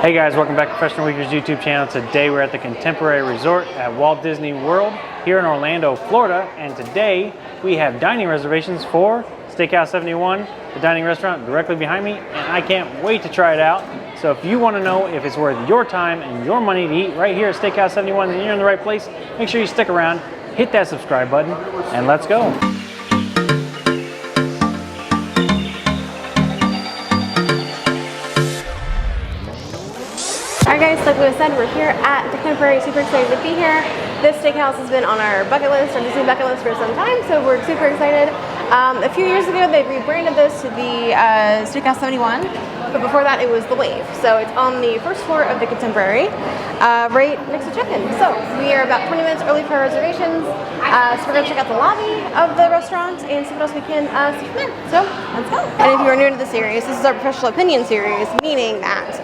Hey guys, welcome back to Professional Weekers YouTube channel. Today we're at the Contemporary Resort at Walt Disney World here in Orlando, Florida. And today we have dining reservations for Steakhouse 71, the dining restaurant directly behind me. And I can't wait to try it out. So if you want to know if it's worth your time and your money to eat right here at Steakhouse 71, then you're in the right place. Make sure you stick around, hit that subscribe button, and let's go. Alright guys, like we said, we're here at the Contemporary. Super excited to be here. This steakhouse has been on our bucket list, our Disney bucket list for some time, so we're super excited. A few years ago, they rebranded this to the Steakhouse 71, but before that, it was the Wave. So it's on the first floor of the Contemporary, right next to check-in. So we are about 20 minutes early for our reservations. So we're going to check out the lobby of the restaurant and see what else we can see from there. So let's go. And if you are new to the series, this is our professional opinion series, meaning that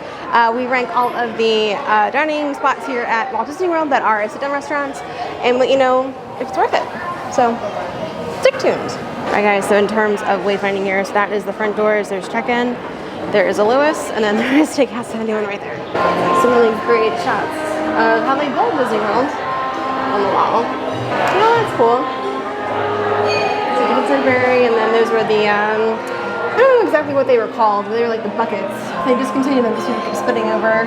we rank all of the dining spots here at Walt Disney World that are sit-down restaurants and let you know if it's worth it. So stick tuned. Alright guys, so in terms of wayfinding here, so that is the front doors, there's check-in, there is a Lewis, and then there is Steakhouse 71 right there. Some really great shots of how they build Disney World on the wall. Oh, that's cool. It's like a Contemporary, and then those were the I don't know exactly what they were called, but they were like the buckets. They discontinued them because people keep spitting over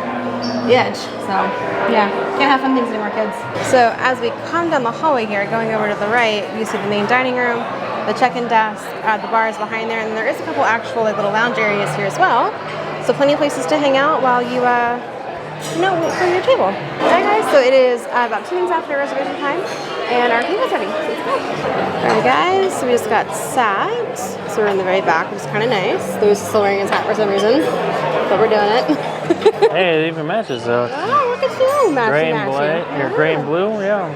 the edge. So yeah, can't have fun things anymore, kids. So as we come down the hallway here, going over to the right, you see the main dining room, the check-in desk, the bars behind there, and there is a couple actual like little lounge areas here as well. So plenty of places to hang out while you wait for your table. Alright guys, so it is about 2 minutes after reservation time, and our table's ready. So let's go. Alright guys, so we just got sat. So we're in the very back, which is kind of nice. Louis is still wearing his hat for some reason, but we're doing it. Hey, it even matches though. Oh, look at you, matchy, gray and matchy. black, or gray and blue, yeah.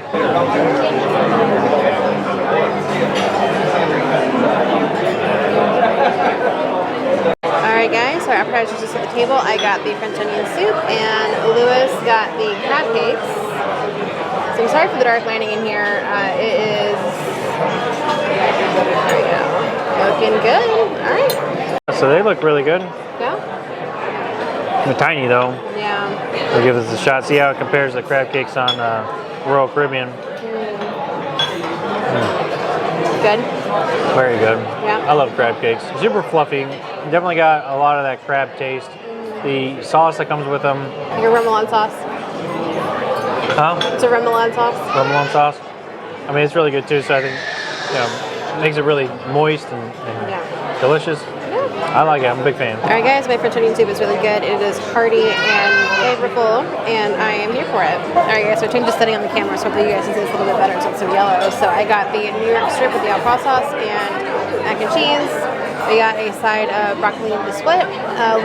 Alright guys, so our appetizers just at the table. I got the French onion soup and Louis got the crab cakes. So I'm sorry for the dark lighting in here. It is, there we go, looking good. Alright. So they look really good. Yeah? They're tiny though. Yeah. We'll give this a shot. See how it compares to the crab cakes on Royal Caribbean. Good? Very good. Yeah. I love crab cakes. Super fluffy. Definitely got a lot of that crab taste. The sauce that comes with them. Like a remoulade sauce. Huh? It's a remoulade sauce. Remoulade sauce. I mean, it's really good too. So I think, it makes it really moist and delicious. Yeah. I like it. I'm a big fan. Alright guys, my French onion soup is really good. It is hearty and flavorful, and I am here for it. Alright guys, so I changed the setting on the camera, so hopefully you guys can see this a little bit better since it's so yellow. So I got the New York strip with the Alfredo sauce and mac and cheese. We got a side of broccoli and split.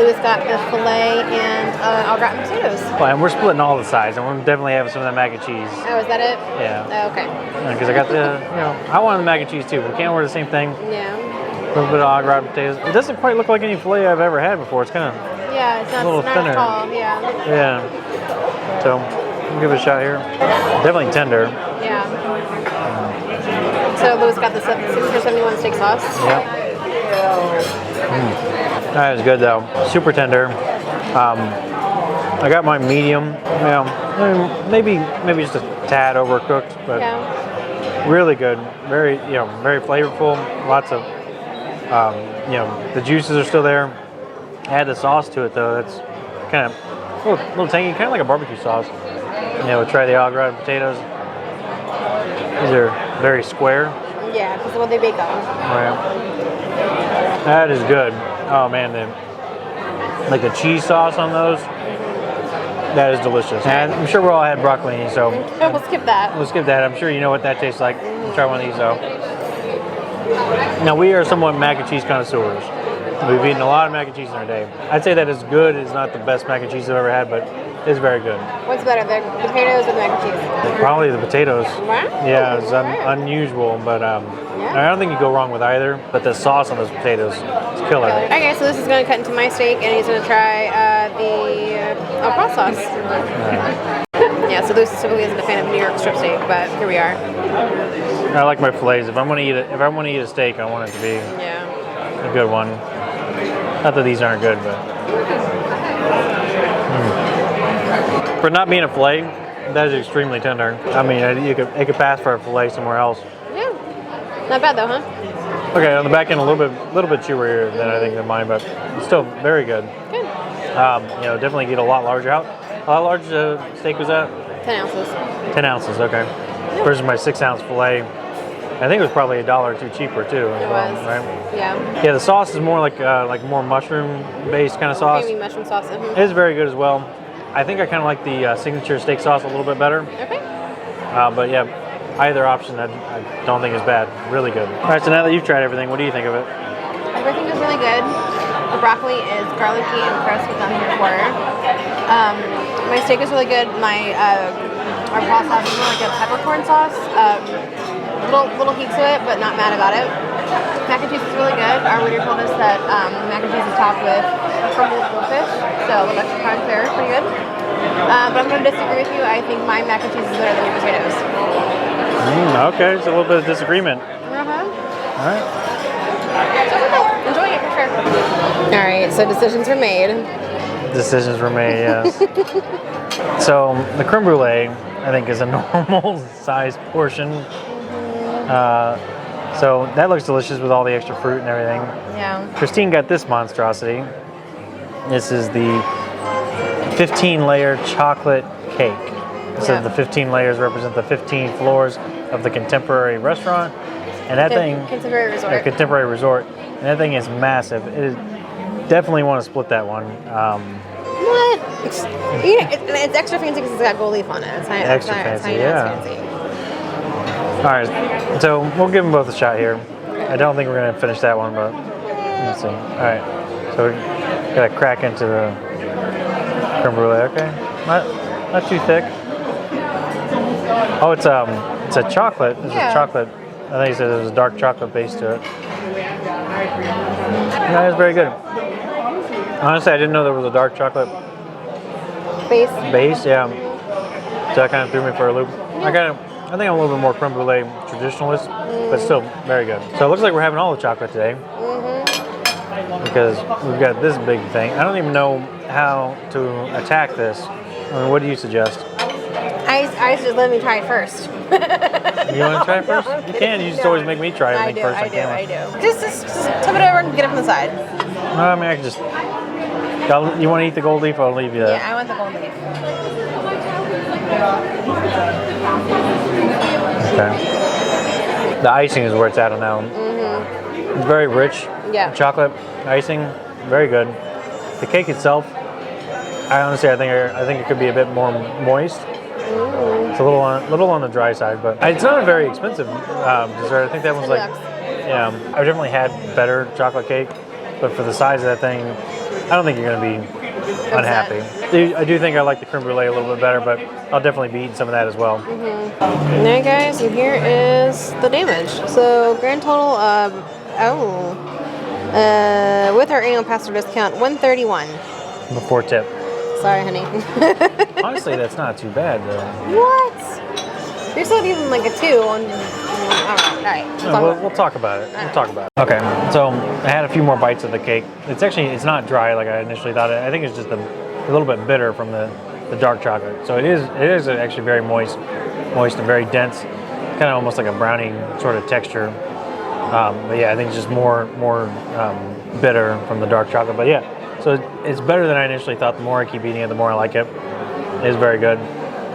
Louis got the filet and au gratin potatoes. Well, and we're splitting all the sides, and we're definitely having some of that mac and cheese. Oh, is that it? Yeah. Oh, okay. Because I got the, I wanted the mac and cheese too. We can't order the same thing. Yeah. A little bit of au gratin potatoes. It doesn't quite look like any filet I've ever had before. It's kind of it's not, a little thinner. Tall. Yeah. Yeah. So we'll give it a shot here. Definitely tender. Yeah. So Louis got the 6 for 71 steak sauce. Yeah. That is good though. Super tender. I got my medium. Maybe just a tad overcooked, but really good. Very very flavorful. Lots of the juices are still there. Add the sauce to it though. That's kind of a little tangy, kind of like a barbecue sauce. We'll try the au gratin potatoes. These are very square. Yeah, because of what they bake on. Right. That is good. Oh man, like the cheese sauce on those. That is delicious. And I'm sure we all had broccolini, so we'll skip that. We'll skip that. I'm sure you know what that tastes like. We'll try one of these though. Now we are somewhat mac and cheese connoisseurs. We've eaten a lot of mac and cheese in our day. I'd say that is good. It's not the best mac and cheese I've ever had, but it's very good. What's better, the potatoes or the mac and cheese? Probably the potatoes. Wow. Yeah, it's unusual, but I don't think you go wrong with either. But the sauce on those potatoes is killer. Okay, so this is going to cut into my steak, and he's going to try the Alfredo sauce. Yeah, so Louis typically isn't a fan of New York strip steak, but here we are. I like my fillets. If I'm going to eat a steak, I want it to be a good one. Not that these aren't good, but For not being a fillet, that is extremely tender. I mean, it could pass for a fillet somewhere else. Yeah. Not bad though, huh? Okay, on the back end, a little bit chewier than I think than mine, but still very good. Good. You know, definitely get a lot larger. How large steak was that? 10 ounces. 10 ounces, okay. Yep. Versus my 6-ounce fillet. I think it was probably $1 or $2 cheaper too. It was. Right? Yeah. Yeah, the sauce is more like more mushroom-based kind of sauce. Creamy mushroom sauce. It is very good as well. I think I kind of like the signature steak sauce a little bit better. Okay. But yeah, either option I don't think is bad. Really good. All right, so now that you've tried everything, what do you think of it? Everything is really good. The broccoli is garlicky and crisp without any quarter. My steak is really good. Our raw sauce is more like a peppercorn sauce. Little heat to it, but not mad about it. Mac and cheese is really good. Our waiter told us that the mac and cheese is topped with crumbled goldfish, so a little extra crunch there, pretty good. But I'm going to disagree with you. I think my mac and cheese is better than your potatoes. Okay, so a little bit of disagreement. Uh-huh. All right. So enjoying it for sure. All right, so decisions were made. Decisions were made, yes. So the creme brulee, I think, is a normal size portion. So that looks delicious with all the extra fruit and everything. Yeah. Christine got this monstrosity. This is the 15-layer chocolate cake. So the 15 layers represent the 15 floors of the Contemporary restaurant. And that Contemporary Resort. Contemporary Resort. And that thing is massive. It is, definitely want to split that one. What? It's extra fancy because it's got gold leaf on it. It's Extra fancy, yeah. It's fancy. All right, so we'll give them both a shot here. I don't think we're going to finish that one, but let's see. All right, so we got to crack into the creme brulee. Okay, not too thick. Oh, it's a chocolate. It's a chocolate. I think he said there's a dark chocolate base to it. Yeah, it's very good. Honestly, I didn't know there was a dark chocolate base. Yeah. So that kind of threw me for a loop. Yeah. I think I'm a little bit more creme brulee traditionalist, but still very good. So it looks like we're having all the chocolate today. Because we've got this big thing. I don't even know how to attack this. I mean, what do you suggest? I just let me try it first. You want to try it first? You can. You just always make me try everything first. I do. Just tip it over and get it from the side. I mean, I can just... You want to eat the gold leaf? I'll leave you that. Yeah, I want the gold leaf. Okay. The icing is where it's at on that one. It's very rich. Yeah. Chocolate icing, very good. The cake itself, I think it could be a bit more moist. It's a little on the dry side, but it's not a very expensive dessert. I think that one's like, yeah. I've definitely had better chocolate cake, but for the size of that thing, I don't think you're going to be unhappy. I do think I like the creme brulee a little bit better, but I'll definitely be eating some of that as well. Alright guys, and here is the damage. So grand total of, with our annual pastor discount, $131. Before tip. Sorry, honey. Honestly, that's not too bad though. What? You're still even like a 2 on. Alright. We'll talk about it. We'll talk about it. Okay, so I had a few more bites of the cake. It's not dry like I initially thought. I think it's just a little bit bitter from the dark chocolate. So it is actually very moist and very dense, kind of almost like a brownie sort of texture. But yeah, I think it's just more bitter from the dark chocolate. But yeah, so it's better than I initially thought. The more I keep eating it, the more I like it. It is very good.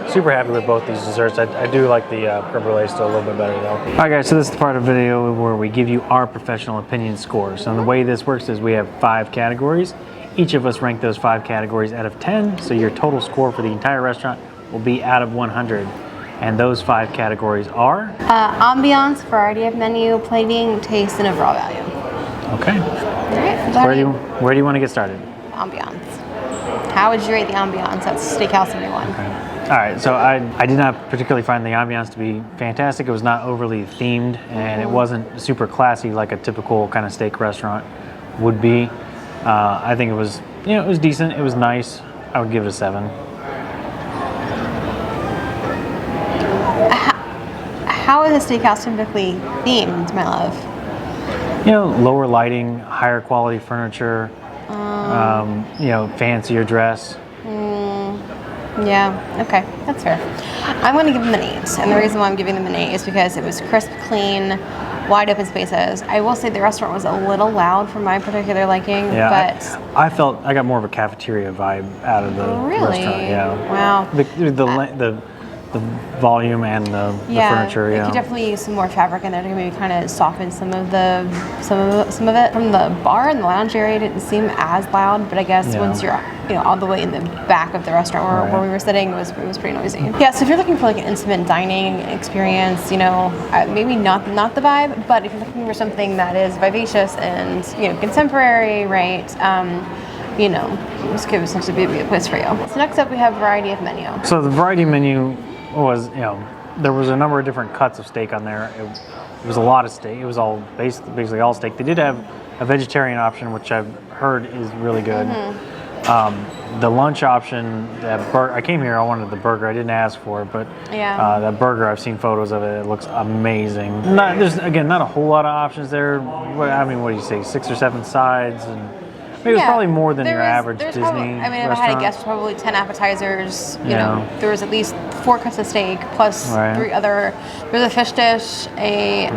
Super happy with both these desserts. I do like the creme brulee still a little bit better though. Alright guys, so this is the part of the video where we give you our professional opinion scores. And the way this works is we have 5 categories. Each of us rank those 5 categories out of 10, so your total score for the entire restaurant will be out of 100. And those 5 categories are? Ambiance, variety of menu, plating, taste, and overall value. Okay. Alright. Where do you want to get started? Ambiance. How would you rate the ambiance at Steakhouse #1? Okay. All right, so I did not particularly find the ambiance to be fantastic. It was not overly themed, and it wasn't super classy like a typical kind of steak restaurant would be. I think it was, it was decent. It was nice. I would give it a 7. How is a steakhouse typically themed, my love? Lower lighting, higher quality furniture, fancier dress. Yeah, okay, that's fair. I'm going to give them an 8, and the reason why I'm giving them an 8 is because it was crisp, clean, wide open spaces. I will say the restaurant was a little loud for my particular liking, but I felt I got more of a cafeteria vibe out of the restaurant. Yeah. Wow. The volume and the furniture. You could definitely use some more fabric in there to maybe kind of soften some of it. From the bar and the lounge area, it didn't seem as loud, but I guess once you're all the way in the back of the restaurant where we were sitting, it was pretty noisy. Yeah, so if you're looking for like an intimate dining experience, maybe not the vibe, but if you're looking for something that is vivacious and contemporary, right? This could essentially be a place for you. So next up, we have variety of menu. So the variety menu was, there was a number of different cuts of steak on there. It was a lot of steak. It was all basically all steak. They did have a vegetarian option, which I've heard is really good. The lunch option, I came here, I wanted the burger. I didn't ask for it, but that burger, I've seen photos of it. It looks amazing. There's not a whole lot of options there. I mean, what do you say, 6 or 7 sides? And maybe it's probably more than your average Disney restaurant. If I had to guess, probably 10 appetizers. There was at least 4 cuts of steak plus 3 other. There's a fish dish, a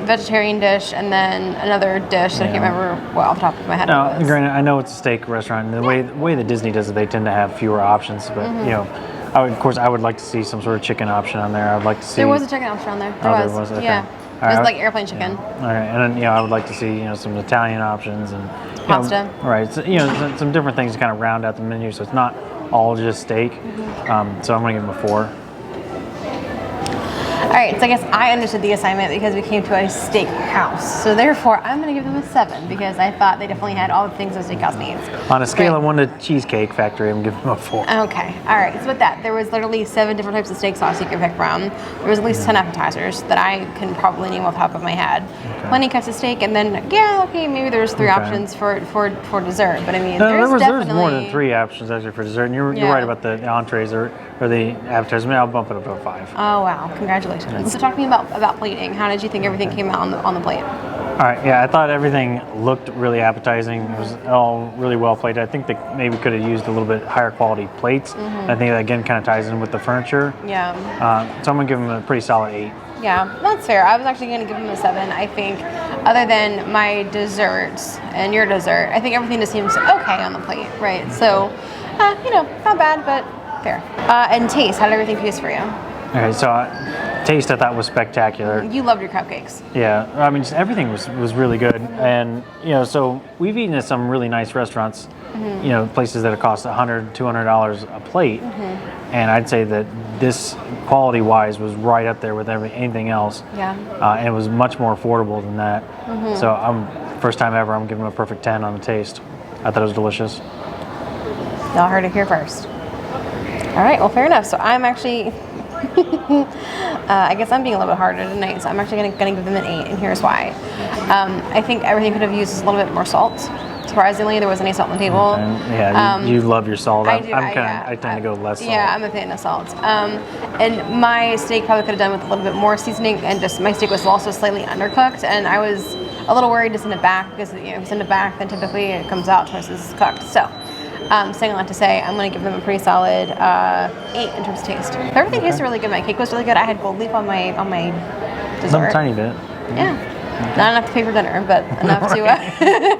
vegetarian dish, and then another dish that I can't remember off the top of my head. Now, granted, I know it's a steak restaurant, and the way that Disney does it, they tend to have fewer options. But I would like to see some sort of chicken option on there. I'd like to see. There was a chicken option on there. There was. Okay. Yeah. It was like airplane chicken. All right, and then I would like to see some Italian options and pasta. Right, so, some different things to kind of round out the menu, so it's not all just steak. So I'm gonna give them a 4. All right, so I guess I understood the assignment because we came to a steakhouse. So therefore, I'm going to give them a 7 because I thought they definitely had all the things a steakhouse needs. On a scale of 1 to Cheesecake Factory, I'm giving them a 4. Okay, all right. So with that, there was literally 7 different types of steak sauce you could pick from. There was at least 10 appetizers that I can probably name off the top of my head. Okay. Plenty cuts of steak, and then maybe there's 3 options for dessert. But I mean, there's more than 3 options actually for dessert. And you're right about the entrees or the appetizers. I mean, I'll bump it up to a 5. Oh wow, congratulations. So talk to me about plating. How did you think everything came out on the plate? All right, I thought everything looked really appetizing. It was all really well plated. I think they maybe could have used a little bit higher quality plates. I think that again kind of ties in with the furniture. Yeah. So I'm gonna give them a pretty solid 8. Yeah, that's fair. I was actually going to give them a 7. I think, other than my desserts and your dessert, I think everything just seems okay on the plate, right? So, not bad, but fair. And taste, how did everything taste for you? Okay, so taste I thought was spectacular. You loved your cupcakes. Yeah, I mean, just everything was really good. And, so we've eaten at some really nice restaurants, places that cost $100, $200 a plate. And I'd say that this quality-wise was right up there with anything else. Yeah. And it was much more affordable than that. So first time ever, I'm giving them a perfect 10 on the taste. I thought it was delicious. Y'all heard it here first. All right, well, fair enough. So I'm actually... I guess I'm being a little bit harder tonight, so I'm actually going to give them an 8, and here's why. I think everything could have used a little bit more salt. Surprisingly, there wasn't any salt on the table. You love your salt. I do. I tend to go less salt. Yeah, I'm a fan of salt. And my steak probably could have done with a little bit more seasoning, and just my steak was also slightly undercooked, and I was a little worried to send it back because if you send it back, then typically it comes out twice as cooked. So. Saying a lot to say, I'm going to give them a pretty solid 8 in terms of taste. But everything tasted really good. My cake was really good. I had gold leaf on my dessert. A tiny bit. Yeah. Not enough to pay for dinner, but enough to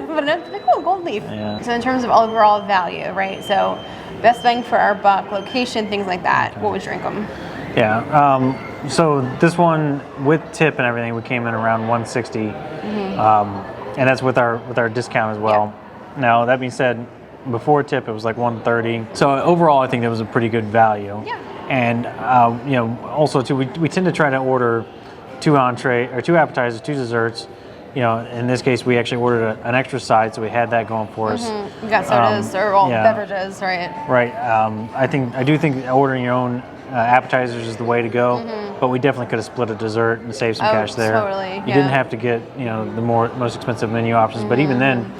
but enough to be cool, gold leaf. Yeah. So in terms of overall value, right? So best bang for our buck, location, things like that. What would you rank them? Yeah. So this one with tip and everything, we came in around 160, and that's with our discount as well. Yeah. Now that being said, before tip, it was like 130. So overall, I think that was a pretty good value. Yeah. And also too, we tend to try to order 2 appetizers, 2 desserts. In this case, we actually ordered an extra side, so we had that going for us. We got sodas or beverages, right? Right. I do think ordering your own appetizers is the way to go. But we definitely could have split a dessert and saved some cash there. Totally. You didn't have to get the most expensive menu options, but even then.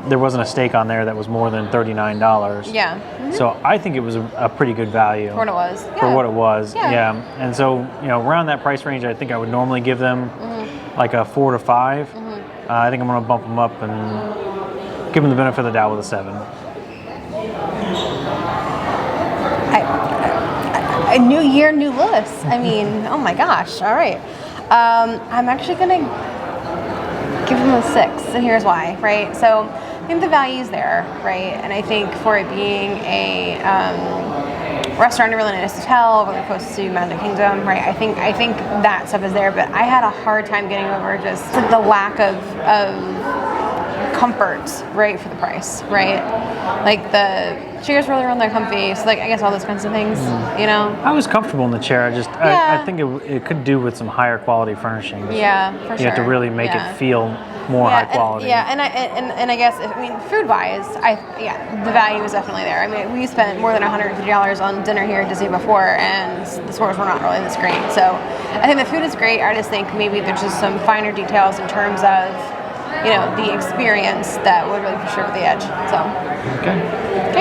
There wasn't a steak on there that was more than $39. Yeah. So I think it was a pretty good value. For what it was. Yeah. For what it was. Yeah. And so, around that price range, I think I would normally give them like a 4 to 5. I think I'm going to bump them up and give them the benefit of the doubt with a 7. A new year, new lists. I mean, oh my gosh. All right. I'm actually gonna give them a 6, and here's why. Right. So I think the value's there, right? And I think for it being a restaurant in a really nice hotel, really close to Magic Kingdom, right? I think that stuff is there, but I had a hard time getting over just the lack of comfort, right, for the price, right? Like the chairs really around there comfy, so like I guess all those kinds of things, you know. I was comfortable in the chair. I think it could do with some higher quality furnishings. Yeah, for sure. You have to really make it feel more high quality. And I guess food wise, the value is definitely there. I mean, we spent more than $150 on dinner here at Disney before, and the scores were not really this great. So I think the food is great. I just think maybe there's just some finer details in terms of, you know, the experience that would really push over the edge. So okay.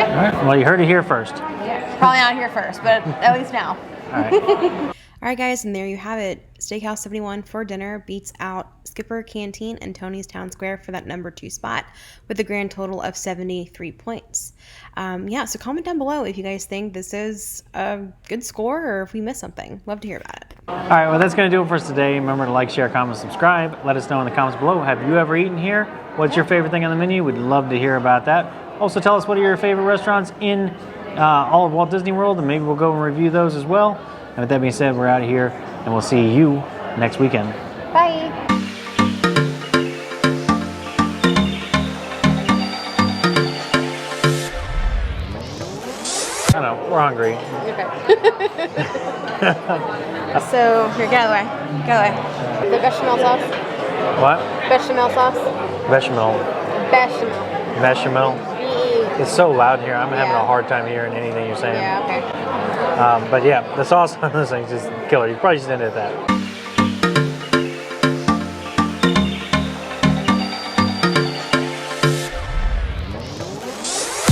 All right. Well, you heard it here first. Yeah, probably not here first, but at least now. All right. All right, guys, and there you have it. Steakhouse 71 for dinner beats out Skipper Canteen and Tony's Town Square for that number 2 spot with a grand total of 73 points. So comment down below if you guys think this is a good score or if we missed something. Love to hear about it. All right, well, that's going to do it for us today. Remember to like, share, comment, subscribe. Let us know in the comments below. Have you ever eaten here? What's your favorite thing on the menu? We'd love to hear about that. Also, tell us what are your favorite restaurants in all of Walt Disney World, and maybe we'll go and review those as well. And with that being said, we're out of here, and we'll see you next weekend. Bye. I know, we're hungry. Okay. So, here, get out of the way. Get out of the way. The bechamel sauce. What? Bechamel sauce. Bechamel. Bechamel. Bechamel. It's so loud here. I'm having a hard time hearing anything you're saying. Yeah, okay. But yeah, the sauce on this thing is just killer. You probably should end it at that.